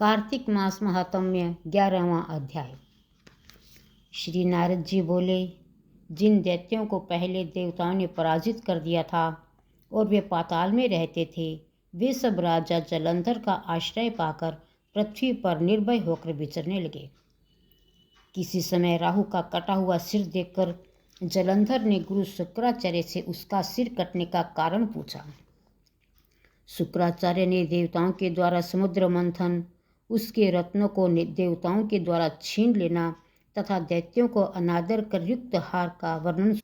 कार्तिक मास महात्म्य 11वां अध्याय। श्री नारद जी बोले, जिन दैत्यों को पहले देवताओं ने पराजित कर दिया था और वे पाताल में रहते थे, वे सब राजा जलंधर का आश्रय पाकर पृथ्वी पर निर्भय होकर विचरने लगे। किसी समय राहु का कटा हुआ सिर देखकर जलंधर ने गुरु शुक्राचार्य से उसका सिर कटने का कारण पूछा। शुक्राचार्य ने देवताओं के द्वारा समुद्र मंथन, उसके रत्नों को देवताओं के द्वारा छीन लेना तथा दैत्यों को अनादर कर युक्त हार का वर्णन।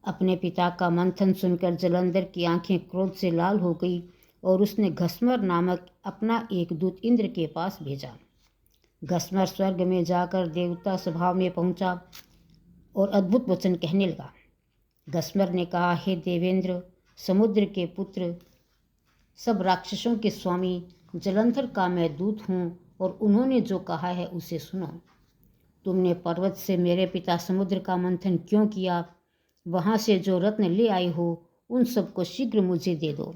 अपने पिता का मंथन सुनकर जलंधर की आंखें क्रोध से लाल हो गई और उसने घस्मर नामक अपना एक दूत इंद्र के पास भेजा। घस्मर स्वर्ग में जाकर देवता स्वभाव में पहुंचा और अद्भुत वचन कहने लगा। घस्मर ने कहा, हे देवेंद्र, समुद्र के पुत्र, सब राक्षसों के स्वामी जलंधर का मैं दूत हूँ और उन्होंने जो कहा है उसे सुनो। तुमने पर्वत से मेरे पिता समुद्र का मंथन क्यों किया? वहाँ से जो रत्न ले आई हो उन सबको शीघ्र मुझे दे दो।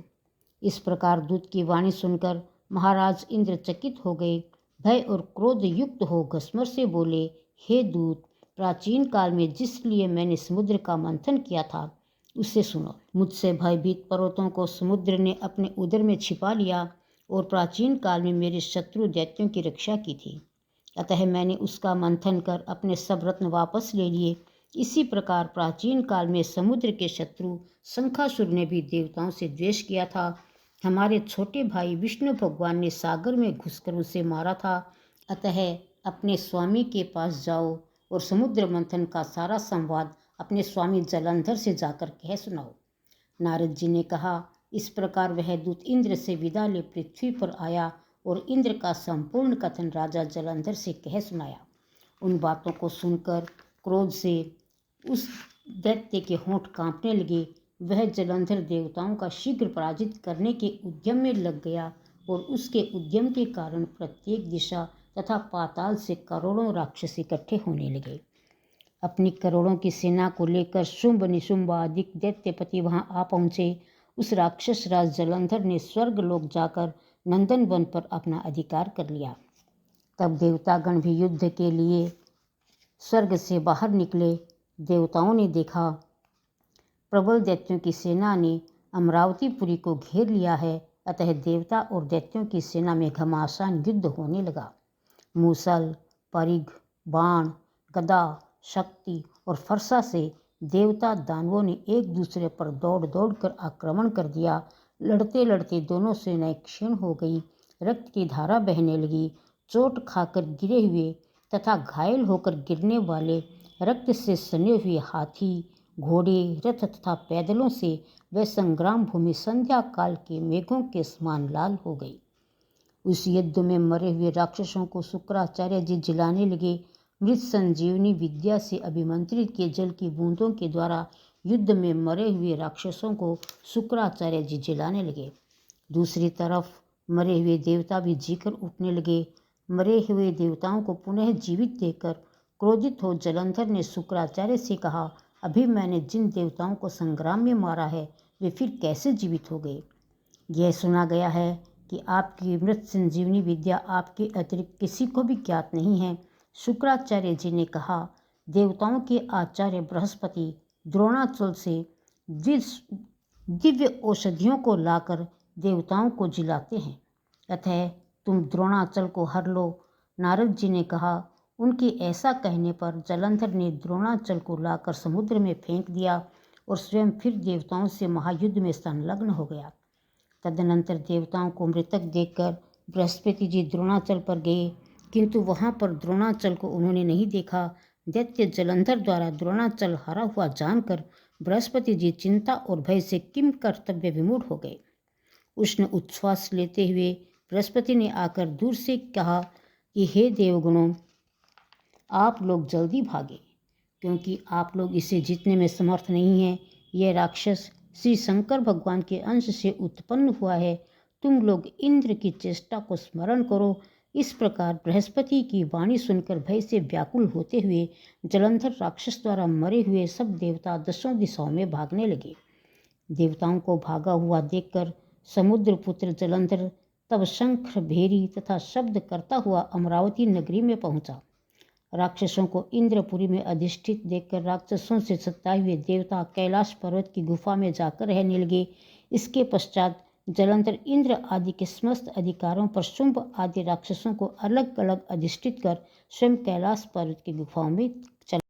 इस प्रकार दूत की वाणी सुनकर महाराज इंद्र चकित हो गए। भय और क्रोध युक्त हो घस्मर से बोले, हे दूत, प्राचीन काल में जिस लिए मैंने समुद्र का मंथन किया था उसे सुनो। मुझसे भयभीत पर्वतों को समुद्र ने अपने उदर में छिपा लिया और प्राचीन काल में मेरे शत्रु दैत्यों की रक्षा की थी, अतः मैंने उसका मंथन कर अपने सब रत्न वापस ले लिए। इसी प्रकार प्राचीन काल में समुद्र के शत्रु शंखासुर ने भी देवताओं से द्वेष किया था। हमारे छोटे भाई विष्णु भगवान ने सागर में घुसकर उसे मारा था। अतः अपने स्वामी के पास जाओ और समुद्र मंथन का सारा संवाद अपने स्वामी जलंधर से जाकर कह सुनाओ। नारद जी ने कहा, इस प्रकार वह दूत इंद्र से विदा ले पृथ्वी पर आया और इंद्र का संपूर्ण कथन राजा जलंधर से कह सुनाया। उन बातों को सुनकर क्रोध से उस दैत्य के होंठ कांपने लगे। वह जलंधर देवताओं का शीघ्र पराजित करने के उद्यम में लग गया और उसके उद्यम के कारण प्रत्येक दिशा तथा पाताल से करोड़ों राक्षस इकट्ठे होने लगे। अपनी करोड़ों की सेना को लेकर शुंभ निशुंभ आदि दैत्यपति वहां आ पहुंचे। उस राक्षस राज जलंधर ने स्वर्ग लोक जाकर नंदन वन पर अपना अधिकार कर लिया। तब देवतागण भी युद्ध के लिए स्वर्ग से बाहर निकले। देवताओं ने देखा प्रबल दैत्यों की सेना ने अमरावतीपुरी को घेर लिया है, अतः देवता और दैत्यों की सेना में घमासान युद्ध होने लगा। मूसल, परिघ, बाण, गदा, शक्ति और फरसा से देवता दानवों ने एक दूसरे पर दौड़ दौड़ कर आक्रमण कर दिया। लड़ते लड़ते दोनों सेनाएं क्षीण हो गई, रक्त की धारा बहने लगी। चोट खाकर गिरे हुए तथा घायल होकर गिरने वाले, रक्त से सने हुए हाथी, घोड़े, रथ तथा पैदलों से वह संग्राम भूमि संध्या काल के मेघों के समान लाल हो गई। उस युद्ध में मरे हुए राक्षसों को शुक्राचार्य जी जिलाने लगे। मृत संजीवनी विद्या से अभिमंत्रित किए जल की बूंदों के द्वारा युद्ध में मरे हुए राक्षसों को शुक्राचार्य जी जिलाने लगे। दूसरी तरफ मरे हुए देवता भी जीकर उठने लगे। मरे हुए देवताओं को पुनः जीवित देखकर क्रोधित हो जलंधर ने शुक्राचार्य से कहा, अभी मैंने जिन देवताओं को संग्राम में मारा है वे फिर कैसे जीवित हो गए? यह सुना गया है कि आपकी मृत संजीवनी विद्या आपके अतिरिक्त किसी को भी ज्ञात नहीं है। शुक्राचार्य जी ने कहा, देवताओं के आचार्य बृहस्पति द्रोणाचल से दिव्य औषधियों को लाकर देवताओं को जिलाते हैं, अतः तुम द्रोणाचल को हर लो। नारद जी ने कहा। उनके ऐसा कहने पर जलंधर ने द्रोणाचल को लाकर समुद्र में फेंक दिया और स्वयं फिर देवताओं से महायुद्ध में संलग्न हो गया। तदनंतर देवताओं को मृतक देखकर बृहस्पति जी द्रोणाचल पर गए, किंतु वहां पर द्रोणाचल को उन्होंने नहीं देखा। दैत्य जलंधर द्वारा द्रोणाचल हारा हुआ जानकर बृहस्पति जी चिंता और भय से किम कर्तव्य विमूढ़ हो गए। उष्ण उच्छ्वास लेते हुए बृहस्पति ने आकर दूर से कहा कि हे देवगणों, आप लोग जल्दी भागे, क्योंकि आप लोग इसे जीतने में समर्थ नहीं हैं। यह राक्षस श्री शंकर भगवान के अंश से उत्पन्न हुआ है। तुम लोग इंद्र की चेष्टा को स्मरण करो। इस प्रकार बृहस्पति की वाणी सुनकर भय से व्याकुल होते हुए जलंधर राक्षस द्वारा मरे हुए सब देवता दसों दिशाओं में भागने लगे। देवताओं को भागा हुआ देखकर समुद्र पुत्र जलंधर तब शंख भेरी तथा शब्द करता हुआ अमरावती नगरी में पहुंचा। राक्षसों को इंद्रपुरी में अधिष्ठित देखकर राक्षसों से सताए हुए देवता कैलाश पर्वत की गुफा में जाकर रहने लगे। इसके पश्चात जलंधर इंद्र आदि के समस्त अधिकारों पर शुंभ आदि राक्षसों को अलग अलग अधिष्ठित कर स्वयं कैलाश पर्वत की गुफाओं में चला।